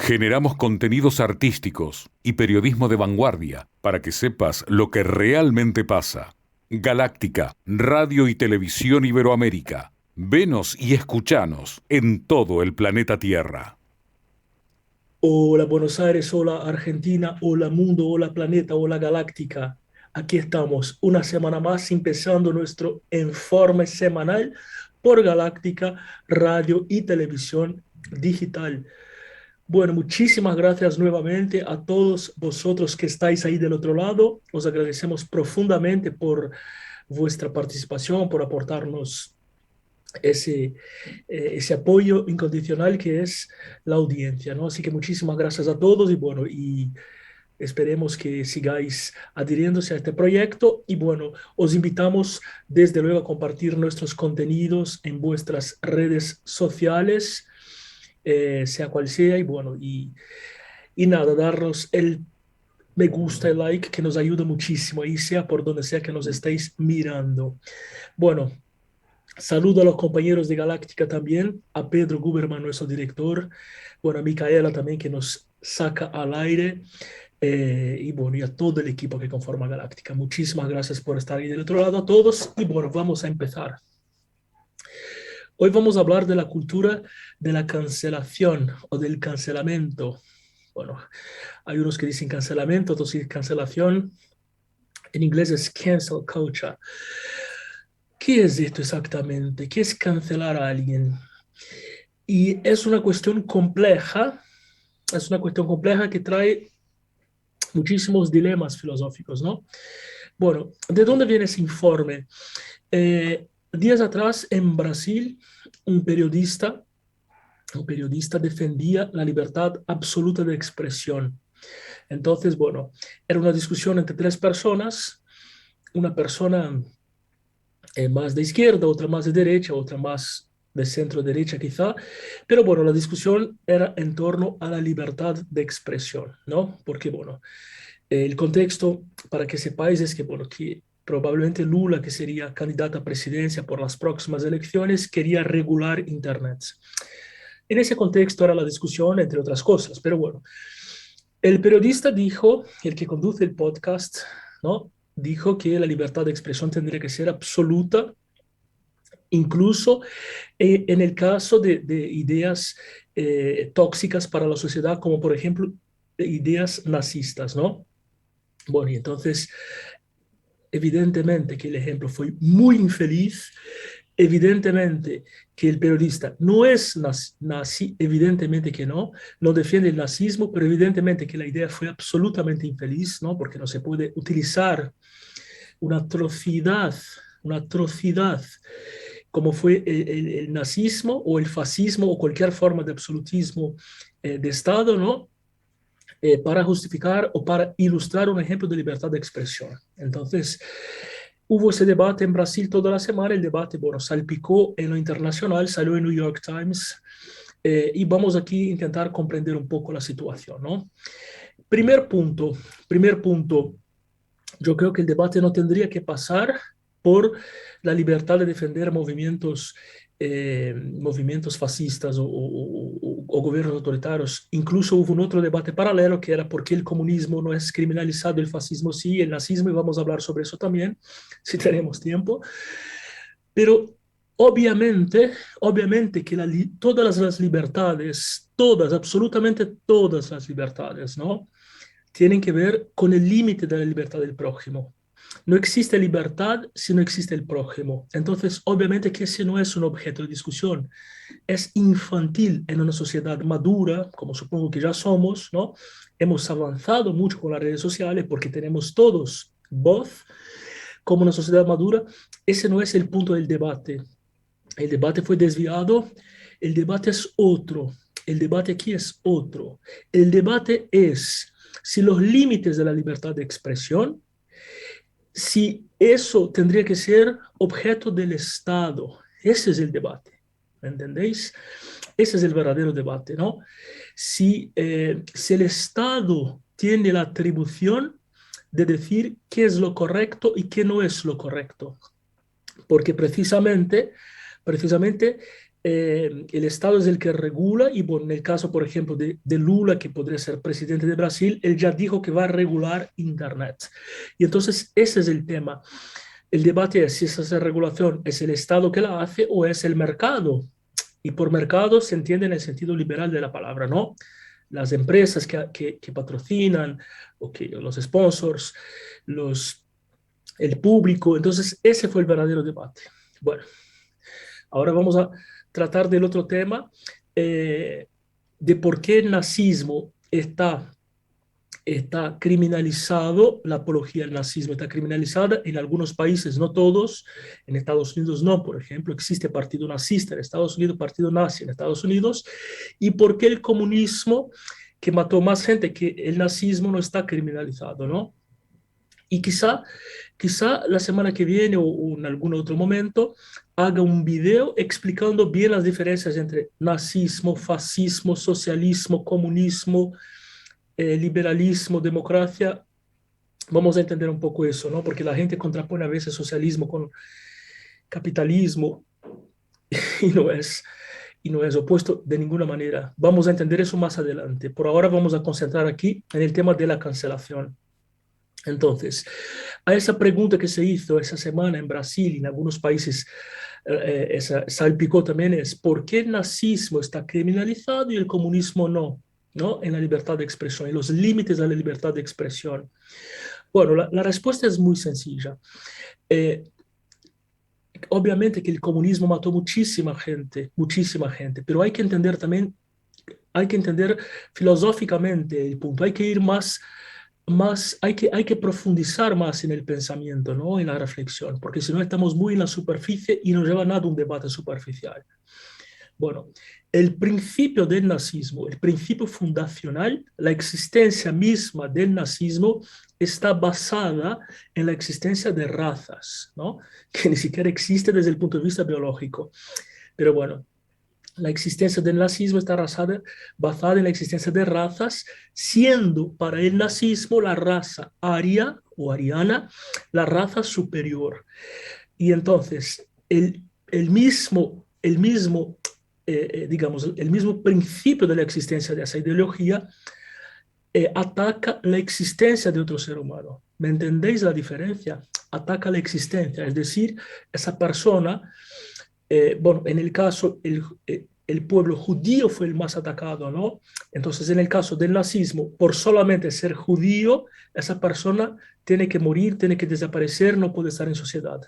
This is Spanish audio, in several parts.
Generamos contenidos artísticos y periodismo de vanguardia para que sepas lo que realmente pasa. Galáctica, Radio y Televisión Iberoamérica. Venos y escuchanos en todo el planeta Tierra. Hola Buenos Aires, hola Argentina, hola mundo, hola planeta, hola galáctica. Aquí estamos, una semana más empezando nuestro informe semanal por Galáctica, Radio y Televisión Digital. Bueno, muchísimas gracias nuevamente a todos vosotros que estáis ahí del otro lado. Os agradecemos profundamente por vuestra participación, por aportarnos ese, ese apoyo incondicional que es la audiencia, ¿no? Así que muchísimas gracias a todos y bueno, y esperemos que sigáis adhiriéndose a este proyecto y bueno, os invitamos desde luego a compartir nuestros contenidos en vuestras redes sociales, sea cual sea, y bueno, y nada, darnos el me gusta, el like, que nos ayuda muchísimo, ahí sea por donde sea que nos estéis mirando. Bueno, saludo a los compañeros de Galáctica también, a Pedro Guberman, nuestro director, bueno, a Micaela también que nos saca al aire, y bueno, y a todo el equipo que conforma Galáctica. Muchísimas gracias por estar ahí del otro lado a todos y bueno, vamos a empezar. Hoy vamos a hablar de la cultura de la cancelación o del cancelamiento. Bueno, hay unos que dicen cancelamiento, otros dicen cancelación. En inglés es cancel culture. ¿Qué es esto exactamente? ¿Qué es cancelar a alguien? Y es una cuestión compleja que trae muchísimos dilemas filosóficos, ¿no? Bueno, ¿de dónde viene ese informe? Días atrás en Brasil, un periodista, un periodista defendía la libertad absoluta de expresión. Entonces, bueno, era una discusión entre tres personas, una persona más de izquierda, otra más de derecha, otra más de centro derecha quizá, pero bueno, la discusión era en torno a la libertad de expresión, ¿no? Porque bueno, el contexto, para que sepáis, es que, bueno, que probablemente Lula, que sería candidata a presidencia por las próximas elecciones, quería regular Internet. En ese contexto era la discusión, entre otras cosas, pero bueno, el periodista dijo, el que conduce el podcast, ¿no? Dijo que la libertad de expresión tendría que ser absoluta, incluso en el caso de ideas tóxicas para la sociedad, como por ejemplo ideas nazistas, ¿no? Bueno, y entonces, evidentemente que el ejemplo fue muy infeliz, evidentemente que el periodista no es nazi, evidentemente que no, no defiende el nazismo, pero evidentemente que la idea fue absolutamente infeliz, ¿no? Porque no se puede utilizar una atrocidad, una atrocidad como fue el nazismo o el fascismo o cualquier forma de absolutismo de Estado, ¿no? Para justificar o para ilustrar un ejemplo de libertad de expresión. Entonces, hubo ese debate en Brasil toda la semana, el debate, bueno, salpicó en lo internacional, salió en New York Times, y vamos aquí a intentar comprender un poco la situación, ¿no? Primer punto, primer punto, yo creo que el debate no tendría que pasar por la libertad de defender movimientos fascistas o gobiernos autoritarios. Incluso hubo un otro debate paralelo que era por qué el comunismo no es criminalizado, el fascismo sí, el nazismo, y vamos a hablar sobre eso también, si tenemos tiempo. Pero obviamente que todas las libertades, todas, absolutamente todas las libertades, ¿no? Tienen que ver con el límite de la libertad del prójimo. No existe libertad si no existe el prójimo. Entonces, obviamente que ese no es un objeto de discusión. Es infantil en una sociedad madura, como supongo que ya somos, ¿no? Hemos avanzado mucho con las redes sociales porque tenemos todos voz como una sociedad madura. Ese no es el punto del debate. El debate fue desviado. El debate es otro. El debate aquí es otro. El debate es si los límites de la libertad de expresión, si eso tendría que ser objeto del Estado. Ese es el debate. ¿Me entendéis? Ese es el verdadero debate, ¿no? Si el Estado tiene la atribución de decir qué es lo correcto y qué no es lo correcto. Porque precisamente el Estado es el que regula y bueno, en el caso, por ejemplo, de Lula, que podría ser presidente de Brasil, él ya dijo que va a regular Internet. Y entonces ese es el tema. El debate es si esa regulación es el Estado que la hace o es el mercado. Y por mercado se entiende en el sentido liberal de la palabra, ¿no? Las empresas que patrocinan, o que, los sponsors, el público. Entonces, ese fue el verdadero debate. Bueno, ahora vamos a tratar del otro tema, eh, de por qué el nazismo está criminalizado, la apología del nazismo está criminalizada en algunos países, no todos, en Estados Unidos no, por ejemplo, existe partido nazista en Estados Unidos, partido nazi en Estados Unidos, y por qué el comunismo, que mató más gente que el nazismo, no está criminalizado, ¿no? Y quizá la semana que viene o en algún otro momento haga un video explicando bien las diferencias entre nazismo, fascismo, socialismo, comunismo, liberalismo, democracia. Vamos a entender un poco eso, ¿no? Porque la gente contrapone a veces socialismo con capitalismo y y no es opuesto de ninguna manera. Vamos a entender eso más adelante. Por ahora vamos a concentrar aquí en el tema de la cancelación. Entonces, a esa pregunta que se hizo esa semana en Brasil y en algunos países, salpicó también, es ¿por qué el nazismo está criminalizado y el comunismo no? ¿No? En la libertad de expresión, en los límites de la libertad de expresión. Bueno, la respuesta es muy sencilla. Eh, Obviamente que el comunismo mató muchísima gente, pero hay que entender también, hay que entender filosóficamente el punto, hay que ir hay que profundizar más en el pensamiento, ¿no? En la reflexión, porque si no estamos muy en la superficie y no lleva a nada un debate superficial. Bueno, el principio del nazismo, el principio fundacional, la existencia misma del nazismo está basada en la existencia de razas, ¿no? Que ni siquiera existe desde el punto de vista biológico. Pero bueno, la existencia del nazismo está basada en la existencia de razas, siendo para el nazismo la raza aria o ariana la raza superior. Y entonces, digamos, el mismo principio de la existencia de esa ideología ataca la existencia de otro ser humano. ¿Me entendéis la diferencia? Ataca la existencia, es decir, esa persona, bueno, en el caso, el pueblo judío fue el más atacado, ¿no? Entonces, en el caso del nazismo, por solamente ser judío, esa persona tiene que morir, tiene que desaparecer, no puede estar en sociedad.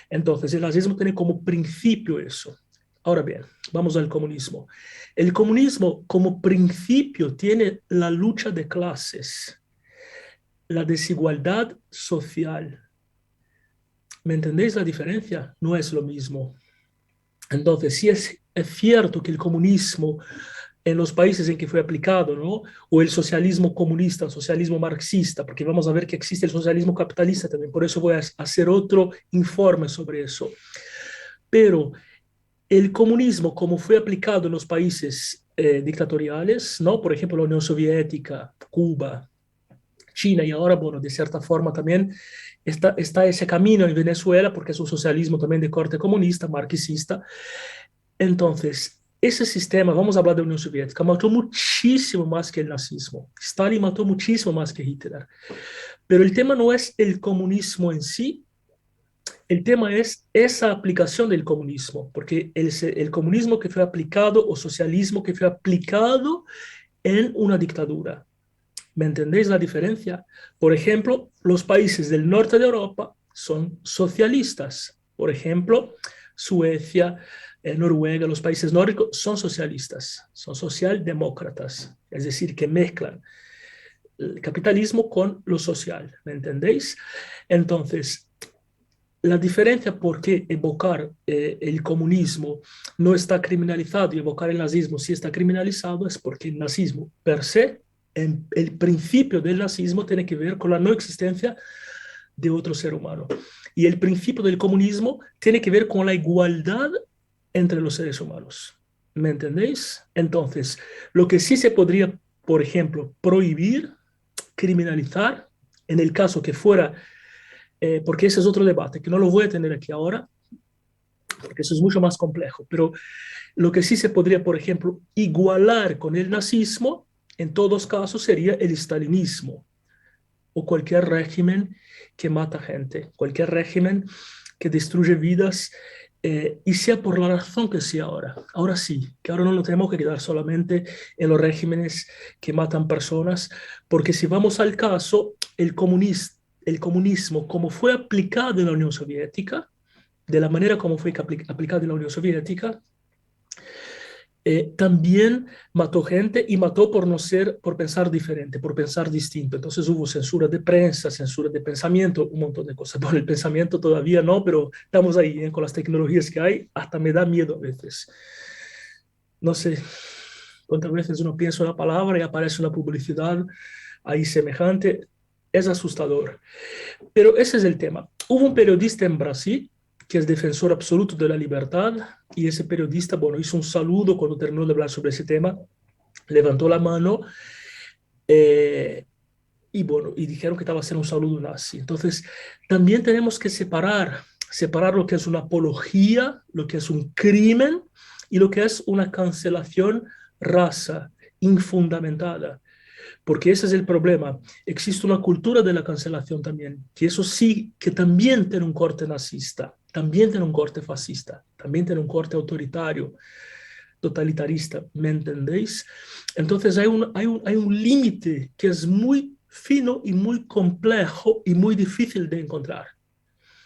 Entonces, el nazismo tiene como principio eso. Ahora bien, vamos al comunismo. El comunismo como principio tiene la lucha de clases, la desigualdad social. ¿Me entendéis la diferencia? No es lo mismo. Entonces, sí es cierto que el comunismo en los países en que fue aplicado, ¿no? O el socialismo comunista, el socialismo marxista, porque vamos a ver que existe el socialismo capitalista también, por eso voy a hacer otro informe sobre eso. Pero el comunismo, como fue aplicado en los países dictatoriales, ¿no? Por ejemplo, la Unión Soviética, Cuba, China y ahora, bueno, de cierta forma también está ese camino en Venezuela, porque es un socialismo también de corte comunista, marxista. Entonces, ese sistema, vamos a hablar de la Unión Soviética, mató muchísimo más que el nazismo. Stalin mató muchísimo más que Hitler. Pero el tema no es el comunismo en sí, el tema es esa aplicación del comunismo, porque el comunismo que fue aplicado o socialismo que fue aplicado en una dictadura. ¿Me entendéis la diferencia? Por ejemplo, los países del norte de Europa son socialistas. Por ejemplo, Suecia, Noruega, los países nórdicos son socialistas, son socialdemócratas, es decir, que mezclan el capitalismo con lo social. ¿Me entendéis? Entonces, la diferencia por qué evocar el comunismo no está criminalizado y evocar el nazismo sí está criminalizado es porque el nazismo per se, el principio del nazismo tiene que ver con la no existencia de otro ser humano. Y el principio del comunismo tiene que ver con la igualdad entre los seres humanos. ¿Me entendéis? Entonces, lo que sí se podría, por ejemplo, prohibir, criminalizar, en el caso que fuera porque ese es otro debate que no lo voy a tener aquí ahora, porque eso es mucho más complejo. Pero lo que sí se podría, por ejemplo, igualar con el nazismo, en todos casos sería el stalinismo o cualquier régimen que mata gente, cualquier régimen que destruye vidas, y sea por la razón que sea ahora. Ahora sí, que ahora no nos tenemos que quedar solamente en los regímenes que matan personas, porque si vamos al caso, el comunismo, como fue aplicado en la Unión Soviética, de la manera como fue aplicado en la Unión Soviética, también mató gente y mató por no ser, por pensar diferente, por pensar distinto. Entonces hubo censura de prensa, censura de pensamiento, un montón de cosas. Bueno, el pensamiento todavía no, pero estamos ahí, con las tecnologías que hay, hasta me da miedo a veces. No sé cuántas veces uno piensa una palabra y aparece una publicidad ahí semejante. Es asustador. Pero ese es el tema. Hubo un periodista en Brasil que es defensor absoluto de la libertad, y ese periodista, bueno, hizo un saludo cuando terminó de hablar sobre ese tema, levantó la mano, eh, y bueno, y dijeron que estaba haciendo un saludo nazi. Entonces, también tenemos que separar lo que es una apología, lo que es un crimen y lo que es una cancelación raza infundamentada. Porque ese es el problema. Existe una cultura de la cancelación también, que eso sí, que también tiene un corte nazista, también tiene un corte fascista, también tiene un corte autoritario, totalitarista, ¿me entendéis? Entonces hay un límite que es muy fino y muy complejo y muy difícil de encontrar.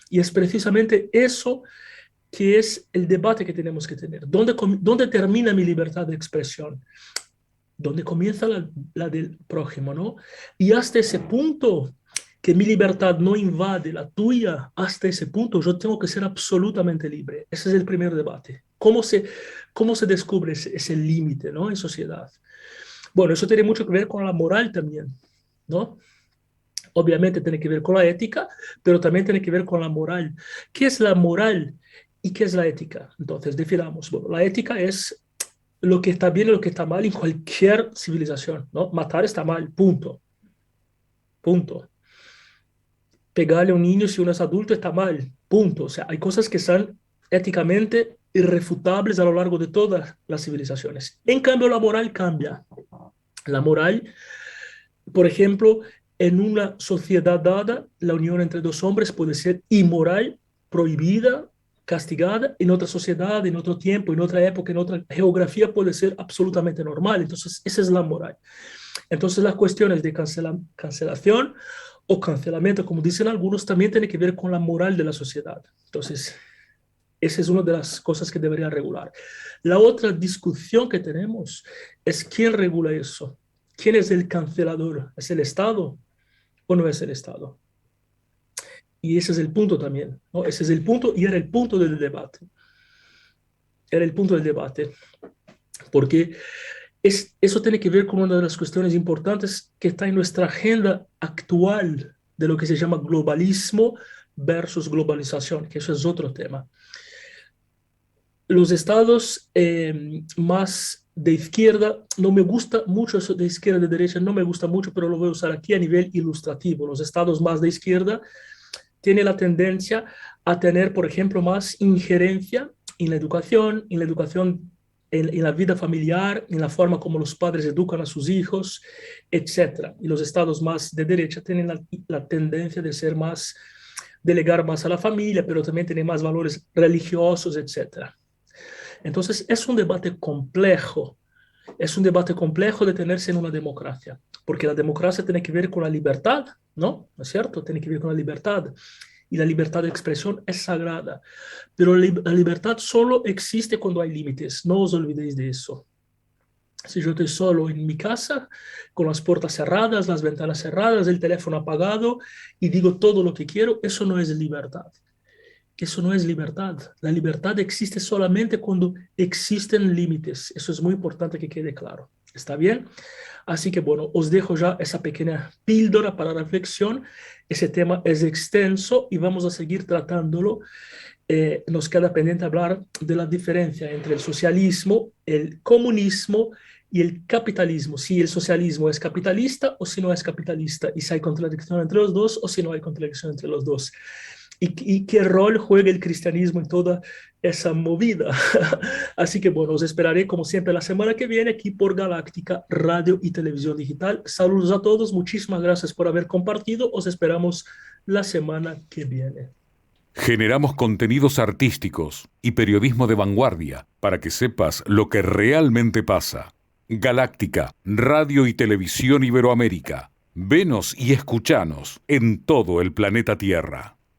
Y es precisamente eso que es el debate que tenemos que tener. ¿Dónde termina mi libertad de expresión? ¿Dónde comienza la del prójimo, ¿no? Y hasta ese punto, que mi libertad no invade la tuya, hasta ese punto yo tengo que ser absolutamente libre. Ese es el primer debate. ¿Cómo se descubre ese límite, ¿no? En sociedad. Bueno, eso tiene mucho que ver con la moral también, ¿no? Obviamente tiene que ver con la ética, pero también tiene que ver con la moral. ¿Qué es la moral y qué es la ética? Entonces, definamos. Bueno, la ética es lo que está bien y lo que está mal en cualquier civilización, ¿no? Matar está mal, punto, punto. Pegarle a un niño si uno es adulto está mal, punto. O sea, hay cosas que son éticamente irrefutables a lo largo de todas las civilizaciones. En cambio, la moral cambia. La moral, por ejemplo, en una sociedad dada, la unión entre dos hombres puede ser inmoral, prohibida, castigada. En otra sociedad, en otro tiempo, en otra época, en otra geografía puede ser absolutamente normal. Entonces, esa es la moral. Entonces, las cuestiones de cancelación o cancelamiento, como dicen algunos, también tienen que ver con la moral de la sociedad. Entonces, esa es una de las cosas que debería regular. La otra discusión que tenemos es quién regula eso. ¿Quién es el cancelador? ¿Es el Estado o no es el Estado? Y ese es el punto también, ¿no? Ese es el punto y era el punto del debate. Era el punto del debate. Porque eso tiene que ver con una de las cuestiones importantes que está en nuestra agenda actual de lo que se llama globalismo versus globalización, que eso es otro tema. Los estados más de izquierda, no me gusta mucho eso de izquierda, de derecha, no me gusta mucho, pero lo voy a usar aquí a nivel ilustrativo. Los estados más de izquierda tienen la tendencia a tener, por ejemplo, más injerencia en la educación en la vida familiar, en la forma como los padres educan a sus hijos, etc. Y los estados más de derecha tienen la tendencia de ser más, delegar más a la familia, pero también tienen más valores religiosos, etc. Entonces, es un debate complejo de tenerse en una democracia, porque la democracia tiene que ver con la libertad, ¿no? ¿No es cierto? Tiene que ver con la libertad. Y la libertad de expresión es sagrada. Pero la libertad solo existe cuando hay límites. No os olvidéis de eso. Si yo estoy solo en mi casa, con las puertas cerradas, las ventanas cerradas, el teléfono apagado, y digo todo lo que quiero, eso no es libertad. Eso no es libertad. La libertad existe solamente cuando existen límites. Eso es muy importante que quede claro. ¿Está bien? Así que bueno, os dejo ya esa pequeña píldora para reflexión. Ese tema es extenso y vamos a seguir tratándolo. Nos queda pendiente hablar de la diferencia entre el socialismo, el comunismo y el capitalismo. Si el socialismo es capitalista o si no es capitalista. Y si hay contradicción entre los dos o si no hay contradicción entre los dos. y qué rol juega el cristianismo en toda esa movida. Así que bueno, os esperaré como siempre la semana que viene aquí por Galáctica Radio y Televisión Digital. Saludos a todos, muchísimas gracias por haber compartido. Os esperamos la semana que viene. Generamos contenidos artísticos y periodismo de vanguardia para que sepas lo que realmente pasa. Galáctica, Radio y Televisión Iberoamérica. Venos y escuchanos en todo el planeta Tierra.